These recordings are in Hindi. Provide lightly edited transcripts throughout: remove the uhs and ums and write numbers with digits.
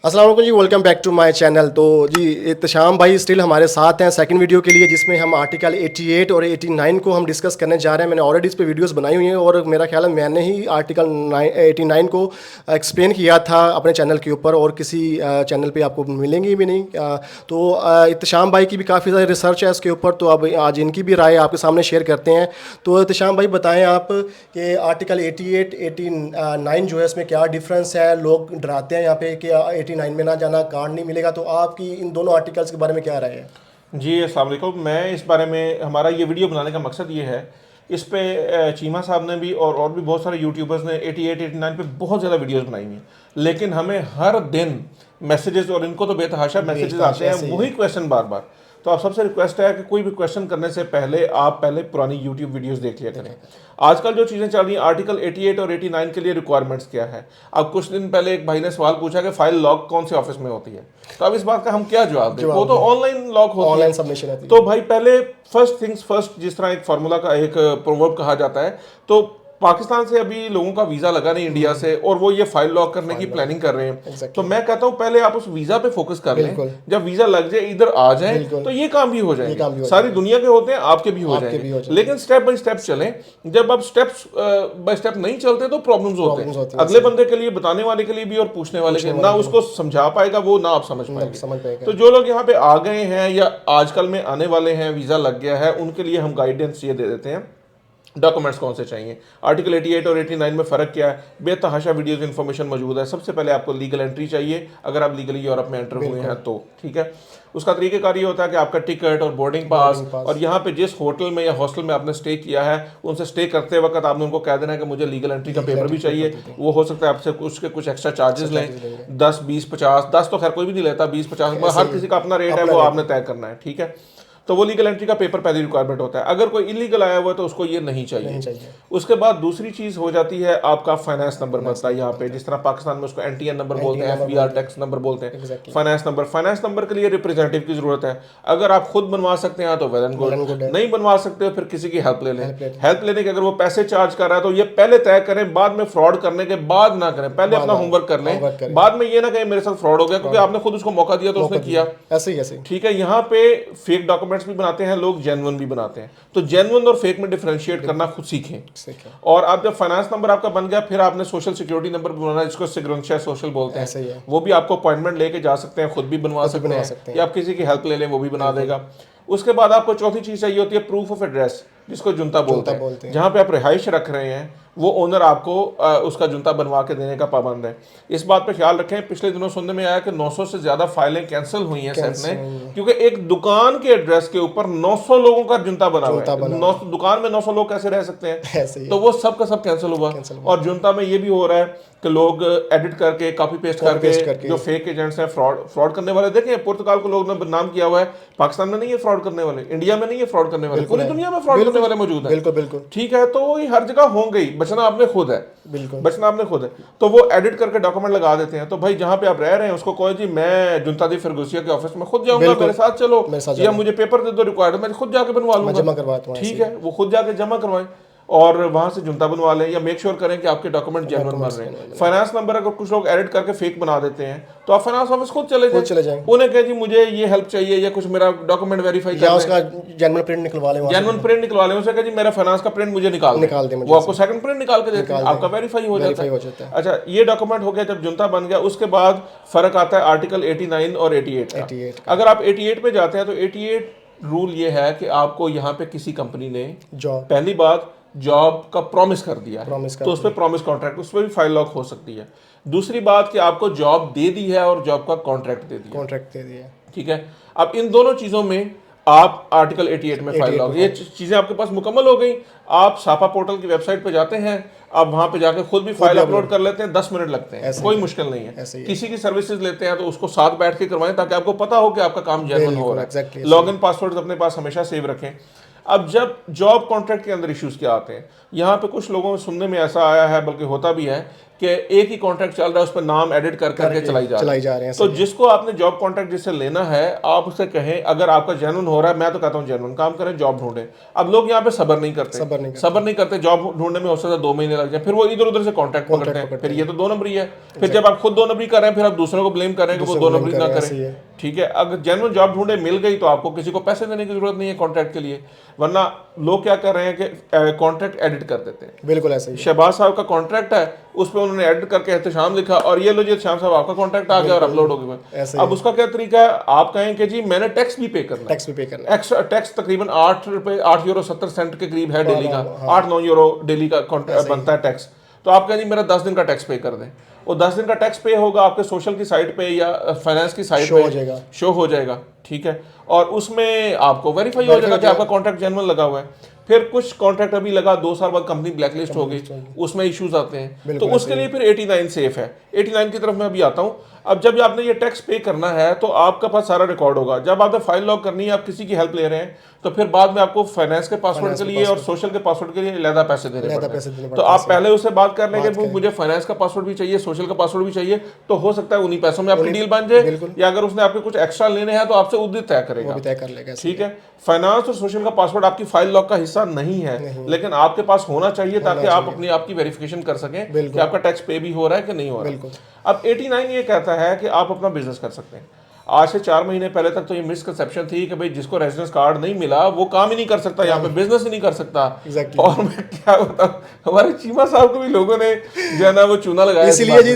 अस्सलाम वालेकुम जी, welcome back to my channel. तो जी इत्तशाम भाई स्टिल हमारे साथ हैं सेकंड वीडियो के लिए, जिसमें हम आर्टिकल 88 और 89 को हम डिस्कस करने जा रहे हैं। मैंने ऑलरेडी इस पे वीडियोस बनाई हुई हैं और मेरा ख्याल है मैंने ही आर्टिकल 89 को एक्सप्लेन किया था अपने चैनल के ऊपर, और किसी चैनल पे आपको मिलेंगी भी नहीं। तो इत्तशाम भाई की भी काफ़ी सारी रिसर्च है इसके ऊपर, तो अब आज इनकी भी राय आपके सामने शेयर करते हैं। तो इत्तशाम भाई बताएँ आप कि आर्टिकल 88 89 जो है इसमें क्या डिफरेंस है। लोग डराते हैं यहाँ पे कि 89 में ना जाना, कार्ड नहीं मिलेगा। तो आपकी इन दोनों आर्टिकल्स के बारे में क्या राय है? जी अस्सलाम वालेकुम। मैं इस बारे में, हमारा ये वीडियो बनाने का मकसद ये है, इस पे चीमा साहब ने भी और भी बहुत सारे यूट्यूबर्स ने 88 89 पे बहुत ज़्यादा वीडियोस बनाई हुई हैं, लेकिन हमें हर दिन मैसेजेस, और इनको तो बेतहाशा मैसेजेस आते हैं, वही क्वेश्चन बार बार। तो आप सबसे रिक्वेस्ट है कि कोई भी क्वेश्चन करने से पहले आप पहले पुरानी यूट्यूब वीडियोस देख लिया करें। आजकल जो चीज़ें चल रही हैं, आर्टिकल 88 और 89 के लिए रिक्वायरमेंट्स क्या है। अब कुछ दिन पहले एक भाई ने सवाल पूछा कि फाइल लॉक कौन से ऑफिस में होती है, तो अब इस बात का हम क्या जवाब दें? वो तो ऑनलाइन लॉक होती है, ऑनलाइन सबमिशन होती है। तो भाई पहले फर्स्ट थिंग्स फर्स्ट, जिस तरह एक फार्मूला का एक प्रोवर्ब कहा जाता है, तो पाकिस्तान से अभी लोगों का वीज़ा लगा नहीं इंडिया से, और वो ये फाइल लॉक करने की प्लानिंग कर रहे हैं। तो मैं कहता हूं पहले आप उस वीज़ा पे फोकस कर लें, जब वीज़ा लग जाए, इधर आ जाए, तो ये काम भी हो जाएंगे। सारी दुनिया के होते हैं, आपके भी हो जाएंगे, लेकिन स्टेप बाय स्टेप चलें। जब आप स्टेप्स बाय स्टेप नहीं चलते तो प्रॉब्लम्स होते हैं, अगले बंदे के लिए, बताने वाले के लिए भी और पूछने वाले के लिए। ना उसको समझा पाएगा वो, ना आप समझ पाएंगे। तो जो लोग यहाँ पे आ गए हैं या आजकल में आने वाले हैं, वीज़ा लग गया है, उनके लिए हम गाइडेंस ये दे देते हैं। डॉक्यूमेंट्स कौन से चाहिए, आर्टिकल 88 और 89 में फ़र्क क्या है, बेतहाशा वीडियोस इन्फॉर्मेशन मौजूद है। सबसे पहले आपको लीगल एंट्री चाहिए, अगर आप लीगली यूरोप में एंटर हुए हैं तो ठीक है। उसका तरीक़ेकार ये होता है कि आपका टिकट और बोर्डिंग पास, और यहाँ पे जिस होटल में या हॉस्टल में आपने स्टे किया है, उनसे स्टे करते वक्त आपने उनको कह देना है कि मुझे लीगल एंट्री का पेपर भी चाहिए। वो हो सकता है आपसे उसके कुछ एक्स्ट्रा चार्जेस लें, 10 20 50, 10 तो खैर कोई भी नहीं लेता, 20 50 हर किसी का अपना रेट है, वो आपने तय करना है, ठीक है। तो वो लीगल एंट्री का पेपर पहली रिक्वायरमेंट होता है। अगर कोई इलीगल आया हुआ है तो उसको ये नहीं चाहिए। उसके बाद दूसरी चीज़ हो जाती है आपका फाइनेंस नंबर बनता है यहाँ पे, जिस तरह पाकिस्तान में उसको एनटीएन नंबर बोलते हैं, एफबीआर टैक्स नंबर बोलते हैं, फाइनेंस नंबर। फाइनेंस नंबर के लिए रिप्रेजेंटेटिव की जरूरत है। अगर आप खुद बनवा सकते हैं तो वेल एंड गुड, नहीं बनवा सकते हो फिर किसी की हेल्प ले लें। हेल्प लेने के अगर वो पैसे चार्ज कर रहा है तो ये पहले तय करें, बाद में फ्रॉड करने के बाद ना करें। पहले अपना होमवर्क कर लें, बाद में ये ना कहें मेरे साथ फ्रॉड हो गया, क्योंकि आपने खुद उसको मौका दिया तो उसने किया। ऐसे ही ठीक है। यहाँ पे फेक डॉक्यूमेंट्स भी बनाते हैं लोग, जेन्युइन भी बनाते हैं। तो जेन्युइन और फेक में डिफरेंशिएट करना खुद सीखें। और आप जब फाइनेंस नंबर आपका बन गया, फिर आपने सोशल सिक्योरिटी नंबर बनाना, जिसको सिग्नेचर सोशल बोलते हैं, वो भी आपको अपॉइंटमेंट लेके जा सकते हैं, खुद भी बनवा सकते हैं, या आप किसी की हेल्प ले लें, वो भी बना देगा। उसके बाद आपको चौथी चीज चाहिए होती है प्रूफ ऑफ एड्रेस, जिसको जुनता बोलते हैं। जहां पे आप रिहाइश रख रहे हैं वो ओनर आपको उसका जुनता बनवा के देने का पाबंद है। इस बात पे ख्याल रखें। पिछले दिनों सुनने में आया कि 900 से ज्यादा फाइलें कैंसिल हुई हैं सेट ने, क्योंकि एक दुकान के एड्रेस के ऊपर 900 लोगों का जुनता बना हुआ है। दुकान में 900 लोग कैसे रह सकते हैं? तो वो सब का सब कैंसिल हुआ। और जुनता में ये भी हो रहा है कि लोग एडिट करके, कॉपी पेस्ट करके जो फेक एजेंट्स हैं, फ्रॉड करने वाले, देखें पुर्तगाल को लोग ने बदनाम किया हुआ है, पाकिस्तान में नहीं है फ्रॉड करने वाले, इंडिया में नहीं है फ्रॉड करने वाले, पूरी दुनिया में फ्रॉड करने वाले मौजूद हैं। बिल्कुल ठीक है। तो ये हर जगह होंगे, बचना आपने खुद है, बचना आपने खुद है। तो वो एडिट करके डॉक्यूमेंट लगा देते हैं। तो भाई जहां पे आप रह रहे हैं उसको कहो जी मैं जुनता दी फिरगुसिया के ऑफिस में खुद जाऊंगा, मेरे साथ चलो, या मुझे पेपर दे दो रिक्वायर्ड, मैं खुद जाके बनवा लूंगा। ठीक है, वो खुद जाके जमा करवाएं और वहां से जुनता बनवा लें, या मेक श्योर करें कि आपके डॉक्यूमेंट जेन्युइन बन रहे हैं। फाइनेंस नंबर अगर कुछ लोग एडिट करके फेक बना देते हैं तो आप फाइनेंस ऑफिस खुद चले जाएं, उन्हें कहें जी मुझे ये हेल्प चाहिए, या कुछ मेरा डॉक्यूमेंट वेरीफाई करना है, उसका जेन्युइन प्रिंट निकलवा लें, उसे कहें जी मेरा फाइनेंस का प्रिंट मुझे निकाल दे, वो आपको सेकंड प्रिंट निकाल के देते हैं, आपका वेरीफाई हो जाता है। अच्छा, ये डॉक्यूमेंट हो गया जब जुनता बन गया। उसके बाद फर्क आता है आर्टिकल 89 और 88 का। अगर आप 88 पे जाते हैं तो 88 रूल ये है कि आपको यहाँ पे किसी कंपनी ने पहली बात जॉब का प्रॉमिस कर दिया है, तो उस पर प्रॉमिस कॉन्ट्रैक्ट, उस पर भी फाइल लॉक हो सकती है। दूसरी बात कि आपको जॉब दे दी है और जॉब का कॉन्ट्रैक्ट दे दिया, ठीक है। अब इन दोनों चीजों में आप आर्टिकल 88 में फाइल लॉक, ये चीजें आपके पास मुकम्मल हो गई। आप सापा पोर्टल की वेबसाइट पे जाते हैं, आप वहां पे जाके खुद भी फाइल अपलोड कर लेते हैं, 10 मिनट लगते हैं, कोई मुश्किल नहीं है। किसी की सर्विसेज लेते हैं तो उसको साथ बैठ के करवाएं, ताकि आपको पता हो कि आपका काम जेन्युइन हो रहा है। लॉगिन पासवर्ड अपने पास हमेशा सेव रखें। अब जब जॉब कॉन्ट्रैक्ट के अंदर इश्यूज क्या आते हैं, यहाँ पे कुछ लोगों में सुनने में ऐसा आया है, बल्कि होता भी है कि एक ही कॉन्ट्रैक्ट चल रहा है, उस पर नाम एडिट कर करके चलाई जा रहे हैं। तो जिसको आपने जॉब कॉन्ट्रैक्ट जिससे लेना है, आप उससे कहें अगर आपका जेन्युइन हो रहा है, मैं तो कहता हूँ जेन्युइन काम करें, जॉब ढूंढें। अब लोग यहाँ पे सब्र नहीं करते, जॉब ढूंढने में हो सकता है 2 महीने लग जाए, फिर वो इधर उधर से कॉन्ट्रैक्ट पकड़ते हैं, फिर ये तो 2 नंबरी है। फिर जब आप खुद 2 नंबरी कर रहे हैं, फिर आप दूसरों को ब्लेम कर रहे हैं कि वो 2 नंबरी ना करें। ठीक है, अगर जेन्युइन जॉब ढूंढे मिल गई तो आपको किसी को पैसे देने की जरूरत नहीं है कॉन्ट्रैक्ट के लिए। वरना लोग क्या कर रहे हैं कि कॉन्ट्रैक्ट एडिट कर देते हैं। बिल्कुल ऐसे ही। शहबाज साहब का कॉन्ट्रैक्ट है, उस पर उन्होंने एडिट करके एहतशाम लिखा और ये लो जी एहतशाम साहब आपका कॉन्ट्रैक्ट आ गया और अपलोड हो गया। अब उसका क्या तरीका है, आप कहें कि जी मैंने टैक्स भी पे करना है, एक्स्ट्रा टैक्स तकरीबन 8 यूरो 70 सेंट के करीब है डेली का, 8-9 यूरो डेली का बनता है टैक्स। तो आप कहें जी मेरा 10 दिन का टैक्स पे कर दें, वो 10 दिन का टैक्स पे होगा आपके सोशल की साइट पे या फाइनेंस की साइट पे शो हो जाएगा। ठीक है, और उसमें आपको वेरीफाई हो जाएगा कि आपका कॉन्ट्रैक्ट जेन्युइन लगा हुआ है। फिर कुछ कॉन्ट्रैक्ट अभी लगा 2 साल बाद कंपनी ब्लैकलिस्ट हो गई, उसमें इश्यूज आते हैं, तो उसके लिए फिर 89 सेफ है। 89 की तरफ मैं अभी आता हूँ। अब जब आपने ये टैक्स पे करना है तो आपका पास सारा रिकॉर्ड होगा। जब आपने फाइल लॉग करनी है, आप किसी की हेल्प ले रहे हैं, तो फिर बाद में आपको फाइनेंस के पासवर्ड के लिए और सोशल के पासवर्ड के लिए अलग पैसे देने पड़ते हैं। तो आप पहले उससे बात कर लेंगे कि मुझे फाइनेंस का पासवर्ड भी चाहिए, सोशल का पासवर्ड भी चाहिए, तो हो सकता है उन्हीं पैसों में आपकी डील बन जाए, या अगर उसने आपके कुछ एक्स्ट्रा लेने हैं तो आपसे उद्दित तय करेगा। ठीक है, फाइनेंस और सोशल का पासवर्ड आपकी फाइल लॉग का हिस्सा नहीं है, लेकिन आपके पास होना चाहिए ताकि आप अपनी आपकी वेरिफिकेशन कर सकें कि आपका टैक्स पे भी हो रहा है कि नहीं हो रहा है। अब 89 ये कहता है कि आप अपना बिजनेस कर सकते हैं। आज से 4 महीने पहले तक तो ये मिसकंसेप्शन थी कि भाई जिसको रेजिडेंस कार्ड नहीं मिला वो काम ही नहीं कर सकता, यहाँ पे बिजनेस ही नहीं कर सकता। और मैं क्या बताऊं, हमारे चीमा साहब को भी लोगों ने जो है ना वो चूना लगाया। इसीलिए जी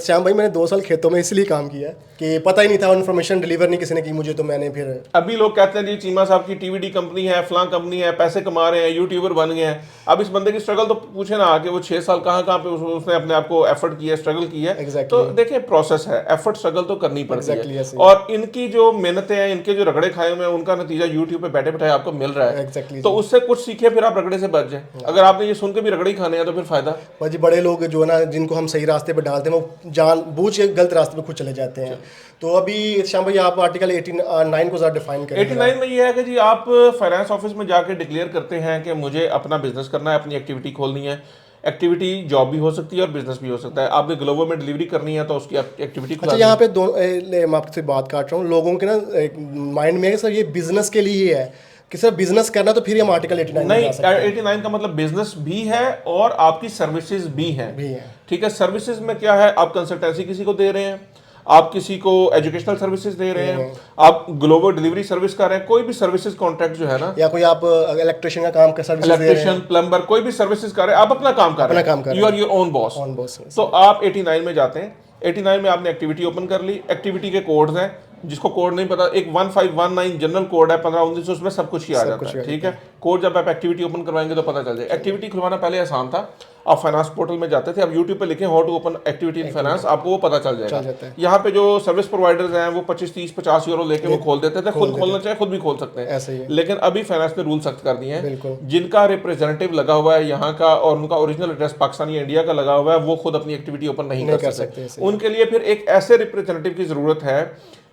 श्याम भाई मैंने 2 साल खेतों में इसलिए काम किया कि पता ही नहीं था, इन्फॉर्मेशन डिलीवर नहीं किसी ने की मुझे, तो मैंने फिर अभी लोग कहते हैं जी चीमा साहब की टीवीडी कंपनी है, फलां कंपनी है, पैसे कमा रहे हैं, यूट्यूबर बन गए हैं। अब इस बंदे की स्ट्रगल तो पूछे ना आके, वो 6 साल कहाँ पे उसने अपने आप को एफर्ट किया, स्ट्रगल की है। तो देखिए प्रोसेस है, एफर्ट स्ट्रगल तो करनी पड़ती है, और इनकी जो मेहनतें हैं, इनके जो रगड़े खाए हुए हैं, उनका नतीजा यूट्यूब पे बैठे बैठे आपको मिल रहा है। तो उससे कुछ सीखे, फिर आप रगड़े से बच जाए। अगर आपने ये सुन के भी रगड़े ही खाने हैं तो फिर फायदा। भाजी बड़े लोग जो है ना, जिनको हम सही रास्ते पे डालते हैं, वो जानबूझ के गलत रास्ते पे खुद चले जाते हैं। तो अभी श्याम भाई आप आर्टिकल 89 को ज़रा डिफाइन करें। 89 में ये है कि जी आप फाइनेंस ऑफिस में जाके डिक्लेयर करते हैं कि मुझे अपना बिजनेस करना है, अपनी एक्टिविटी खोलनी है। एक्टिविटी जॉब भी हो सकती है और बिजनेस भी हो सकता है। आपने ग्लोबल में डिलीवरी करनी है तो उसकी एक्टिविटी। अच्छा, यहाँ पे मैं आपसे बात काट रहा हूँ, लोगों के ना माइंड में सर ये बिजनेस के लिए है कि सर बिजनेस करना तो फिर हम आर्टिकल 89 नहीं, 89 का मतलब बिजनेस भी है और आपकी सर्विसेज भी हैं। ठीक है, सर्विसेज में क्या है, आप कंसल्टेंसी किसी को दे रहे हैं, आप किसी को एजुकेशनल सर्विसेज दे रहे हैं, आप ग्लोबल डिलीवरी सर्विस कर रहे हैं, कोई भी सर्विसेज कॉन्ट्रैक्ट जो है ना, या कोई आप इलेक्ट्रिशियन का काम कर सर्विस दे रहे हैं, इलेक्ट्रिशियन, प्लम्बर, कोई भी सर्विसेज कर रहे हैं, आप अपना काम कर रहे हैं, you are your own boss. तो आप 89 में जाते हैं, 89 में आपने एक्टिविटी ओपन कर ली, एक्टिविटी के कोड्स हैं, जिसको कोड नहीं पता, एक 1519 जनरल कोड है 1519, उसमें सब कुछ ही आ जाता है। ठीक है, कोड जब आप एक्टिविटी ओपन करवाएंगे तो पता चल जाए। एक्टिविटी खुलवाना पहले आसान था, आप फाइनेंस पोर्टल में जाते थे, अब यूट्यूब पे लिखें how to open activity in finance, आपको वो पता चल जाएगा। यहाँ पे जो सर्विस प्रोवाइडर्स हैं वो 25, 30, 50 यूरो लेके वो खोल देते थे, खुद खोलना चाहे खुद भी खोल सकते हैं, लेकिन अभी फाइनेंस ने रूल सख्त कर दिए हैं। जिनका रिप्रेजेंटेटिव लगा हुआ है यहाँ का और उनका ओरिजिनल एड्रेस पाकिस्तान या इंडिया का लगा हुआ है, वो खुद अपनी एक्टिविटी ओपन नहीं कर सकते। उनके लिए फिर एक ऐसे रिप्रेजेंटेटिव की जरूरत है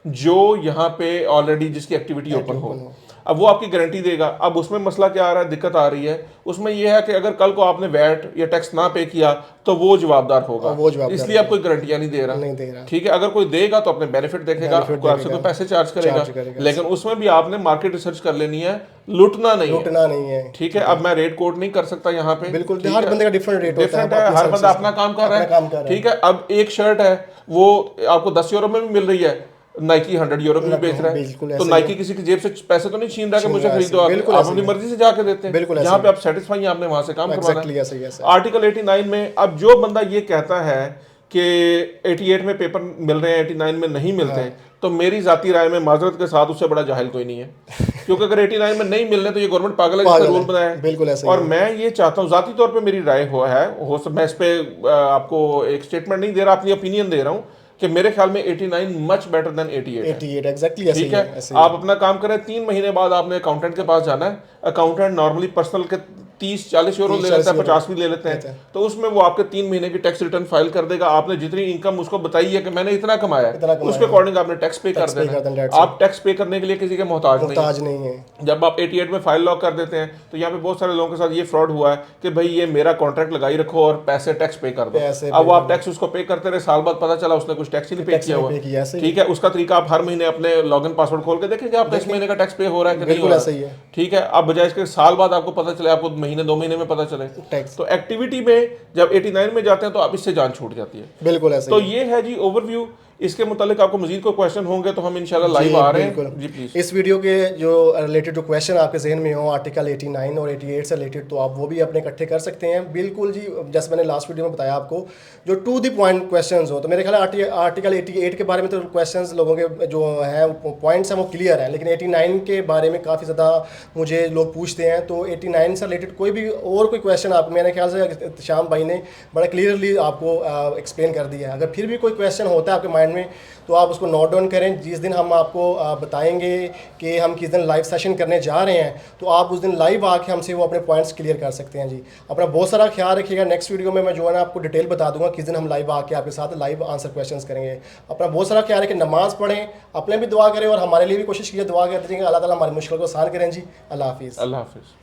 जो यहाँ पे ऑलरेडी जिसकी एक्टिविटी ओपन हो। अब वो आपकी गारंटी देगा। अब उसमें मसला क्या आ रहा है, दिक्कत आ रही है उसमें यह है कि अगर कल को आपने वैट या टैक्स ना पे किया तो वो जवाबदार होगा, इसलिए आप कोई गारंटियां नहीं दे रहा। ठीक है, अगर कोई देगा तो अपने बेनिफिट देखेगा, आपसे कोई पैसे चार्ज करेगा, लेकिन उसमें भी आपने मार्केट रिसर्च कर लेनी है, लूटना नहीं है। ठीक है, अब मैं रेट कोट नहीं कर सकता यहाँ पे, बिल्कुल हर बंदे का डिफरेंट रेट है, हर बंदा अपना काम कर रहा है। ठीक है, अब एक शर्ट है वो आपको 10 यूरो में भी मिल रही है, नाइकी 100 यूरो में बेच रहा है, तो नाइकी किसी की जेब से पैसे तो नहीं छीन रहा कि मुझे खरीदो, आप अपनी मर्जी से जाके देते हैं, जहां पे आप सेटिस्फाई हैं आपने वहां से काम करवाना है। आर्टिकल 89 में अब जो बंदा ये कहता है कि 88 में पेपर मिल रहे हैं 89 में नहीं मिलते, तो मेरी जाती राय में माजरत के साथ उससे बड़ा जाहिल कोई नहीं है, क्योंकि अगर 89 में नहीं मिलने तो ये गवर्नमेंट पागल है जिसने रूल बनाया है। बिल्कुल ऐसा और मैं ये चाहता हूँ, जाती तौर पे मेरी राय मैं इस पे आपको एक स्टेटमेंट नहीं दे रहा, अपनी ओपिनियन दे रहा हूँ कि मेरे ख्याल में 89 मच बेटर देन 88 एग्जैक्टली। ठीक है, आप अपना काम करें, 3 महीने बाद आपने अकाउंटेंट के पास जाना है। अकाउंटेंट नॉर्मली पर्सनल के 30-40 यूरो ले 30-40 लेता है, यूरो 50 भी ले लेते हैं, तो उसमें वो आपके 3 महीने की टैक्स रिटर्न फाइल कर देगा। आपने जितनी इनकम उसको बताई है कि मैंने इतना कमाया है, उसके अकॉर्डिंग आपने टैक्स पे कर देना। आप टैक्स पे करने के लिए किसी के मोहताज नहीं है। जब आप 88 में फाइल लॉक कर देते हैं तो यहाँ पे बहुत सारे लोगों के साथ ये फ्रॉड हुआ है कि भाई ये मेरा कॉन्ट्रैक्ट लगाई रखो और पैसे टैक्स पे कर दो। अब वो आप टैक्स उसको पे करते रहे, साल बाद पता चला उसने कुछ टैक्स ही नहीं पे किया हुआ। ठीक है, उसका तरीका आप हर महीने अपने लॉगिन पासवर्ड खोल के देखेंगे आपका इस महीने का टैक्स पे हो रहा है कि नहीं हो रहा है। ठीक है, अब बजाय इसके साल बाद आपको पता चले, आपको महीने 2 महीने में पता चले टैक्स। तो एक्टिविटी में जब 89 में जाते हैं तो आप इससे जान छूट जाती है। बिल्कुल ऐसे तो ये है जी ओवरव्यू। इसके मुतालिक आपको मजीद कोई क्वेश्चन होंगे तो हम इंशाल्लाह लाइव आ रहे हैं जी, प्लीज। इस वीडियो के जो रिलेटेड जो क्वेश्चन आपके जहन में हो आर्टिकल 89 और 88 से रिलेटेड, तो आप वो भी अपने इकट्ठे कर सकते हैं। बिल्कुल जी, जैसे मैंने लास्ट वीडियो में बताया आपको, जो टू द पॉइंट क्वेश्चंस हो, तो मेरे ख्याल आर्टिकल 88 के बारे में तो क्वेश्चंस लोगों के जो हैं पॉइंट्स हैं वो क्लियर हैं, लेकिन 89 के बारे में काफ़ी ज़्यादा मुझे लोग पूछते हैं। तो 89 से रिलेटेड कोई भी और कोई क्वेश्चन आप, मेरे ख्याल से शाम भाई ने बड़ा क्लियरली आपको एक्सप्लेन कर दिया है। अगर फिर भी कोई क्वेश्चन होता है आपके माइंड में तो आप उसको नोट डाउन करें। जिस दिन हम आपको बताएंगे कि हम किस दिन लाइव सेशन करने जा रहे हैं, तो आप उस दिन लाइव आके हमसे वो अपने पॉइंट्स क्लियर कर सकते हैं जी। अपना बहुत सारा ख्याल रखिएगा। नेक्स्ट वीडियो में मैं जो है ना आपको डिटेल बता दूंगा किस दिन हम लाइव आके आपके साथ लाइव आंसर क्वेश्चंस करेंगे। अपना बहुत सारा ख्याल रखें, नमाज पढ़ें, अपने भी दुआ करें और हमारे लिए भी कोशिश कीजिए दुआ कर दीजिएगा। अल्लाह ताला हमारी मुश्किल को आसान करें जी। अल्लाह हाफिज़। अल्लाह हाफिज़।